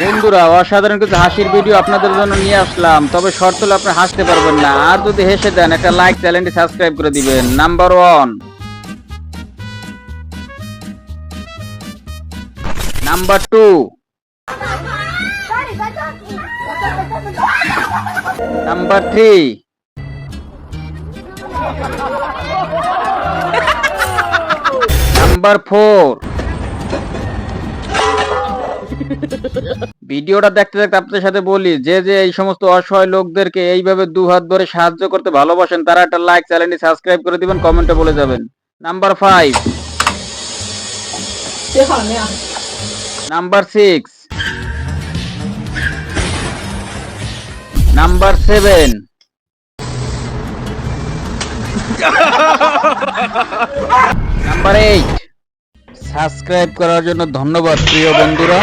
বন্ধুরা, অসাধারণ কিছু হাসির ভিডিও আপনাদের জন্য নিয়ে আসলাম, তবে শর্ত হলো আপনি হাসতে পারবেন না। আর যদি হেসে দেন একটা লাইক, চ্যানেলটি সাবস্ক্রাইব করে দিবেন। Number 1, number 2, number 3, number 4। ভিডিওটা দেখতে দেখতে আপনাদের সাথে বলি, যে যে এই সমস্ত অসহায় লোকদেরকে এইভাবে দুহাত ধরে সাহায্য করতে ভালোবাসেন, তারা একটা লাইক, চ্যানেলটি সাবস্ক্রাইব করে দিবেন, কমেন্টে বলে যাবেন। Number 5, number 6, number 7, number 8। Subscribe করার জন্য ধন্যবাদ প্রিয় বন্ধুরা।